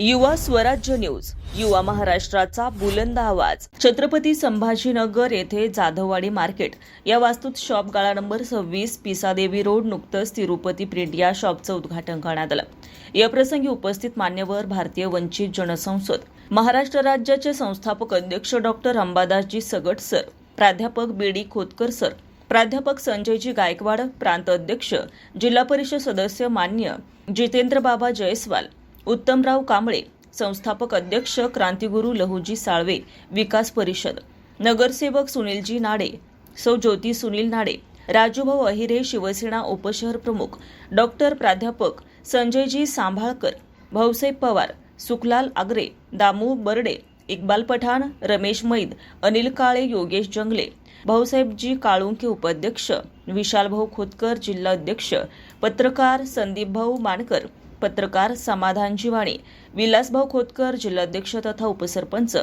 युवा स्वराज्य न्यूज, युवा महाराष्ट्राचा बुलंद आवाज। छत्रपती संभाजीनगर येथे जाधववाडी मार्केट या वास्तूत शॉप गाळा नंबर 26 पिसादेवी रोड नुकतंच तिरुपती प्रिंट या शॉपचं उद्घाटन करण्यात आलं। या प्रसंगी उपस्थित मान्यवर भारतीय वंचित जनसंसद महाराष्ट्र राज्याचे संस्थापक अध्यक्ष डॉक्टर अंबादासजी सगट सर, प्राध्यापक बी.डी. खोतकर सर, प्राध्यापक संजयजी गायकवाड, प्रांत अध्यक्ष जिल्हा परिषद सदस्य मान्य जितेंद्र बाबा जयस्वाल, उत्तमराव कांबळे, संस्थापक अध्यक्ष क्रांतिगुरू लहुजी साळवे, विकास परिषद, नगरसेवक सुनीलजी नाडे, सौ ज्योती सुनील नाडे, राजूभाऊ अहिरे, शिवसेना उपशहर प्रमुख डॉक्टर प्राध्यापक संजयजी सांभाळकर, भाऊसाहेब पवार, सुखलाल आगरे, दामू बर्डे, इक्बाल पठाण, रमेश मैद, अनिल काळे, योगेश जंगले, भाऊसाहेबजी काळुंके उपाध्यक्ष, विशालभाऊ खोतकर जिल्हा अध्यक्ष, पत्रकार संदीपभाऊ मानकर, पत्रकार समाधानजी वाणी, विलासभाऊ खोतकर जिल्हाध्यक्ष तथा उपसरपंच,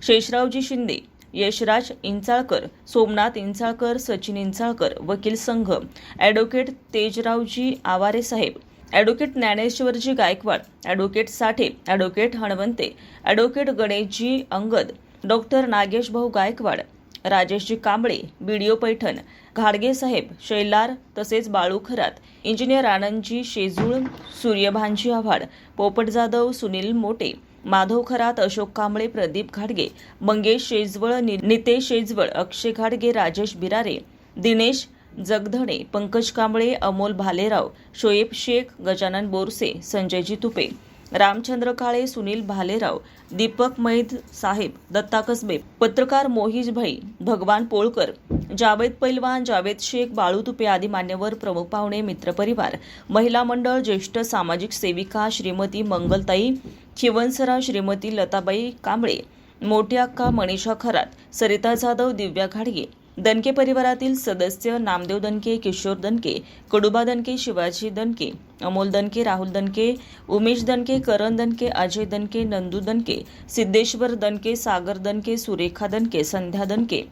शेषरावजी शिंदे, यशराज इंचाळकर, सोमनाथ इंचाळकर, सचिन इंचाळकर, वकील संघ, advocate Tejraoji Aware saheb, advocate Dnyaneshwarji Gaikwad, advocate Sathe, advocate Hanwante, advocate Ganeshji Angad, doctor Nageshbhau Gaikwad, Rajeshji Kamble, BDO Paithan, घाडगे साहेब, शैलार तसेच बाळू खरात, इंजिनियर आनंदजी शेजूळ, सूर्यभानजी आव्हाड, पोपट जाधव, सुनील मोटे, माधव खरात, अशोक कांबळे, प्रदीप घाडगे, मंगेश शेजवळ, नितेश शेजवळ, अक्षय घाडगे, राजेश बिरारे, दिनेश जगधणे, पंकज कांबळे, अमोल भालेराव, शोएब शेख, गजानन बोरसे, संजयजी तुपे, रामचंद्र काळे, सुनील भालेराव, दीपक मैद साहेब, दत्ता कसबे, पत्रकार मोहिज भाई, भगवान पोळकर, जावेद पैलवान, जावेद शेख, बाळू तुपे आदी मान्यवर, प्रमुख पाहुणे, मित्रपरिवार, महिला मंडळ, ज्येष्ठ सामाजिक सेविका श्रीमती मंगलताई खिवनसरा, श्रीमती लताबाई कांबळे, मोठी अक्का मनीषा खरात, सरिता जाधव, दिव्या घाडगे, दणके परिवारातील सदस्य नामदेव दणके, किशोर दणके, कडुबा दणके, शिवाजी दणके, अमोल दणके, राहुल दणके, उमेश दणके, करण दणके, अजय दणके, नंदू दणके, सिद्धेश्वर दणके, सागर दणके, सुरेखा दणके, संध्या दणके,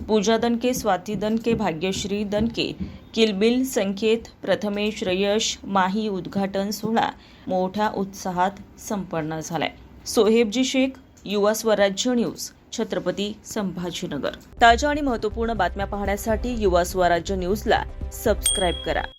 पूजा दणके, स्वाती दणके, भाग्यश्री दणके, किलबिल संकेत, प्रथमेश, यश, माही उद्घाटन सोहळा मोठ्या उत्साहात संपन्न झालाय। सोहेबजी शेख, युवा स्वराज्य न्यूज, छत्रपती संभाजीनगर। ताज्या आणि महत्त्वपूर्ण बातम्या पाहण्यासाठी युवा स्वराज्य न्यूजला सबस्क्राईब करा।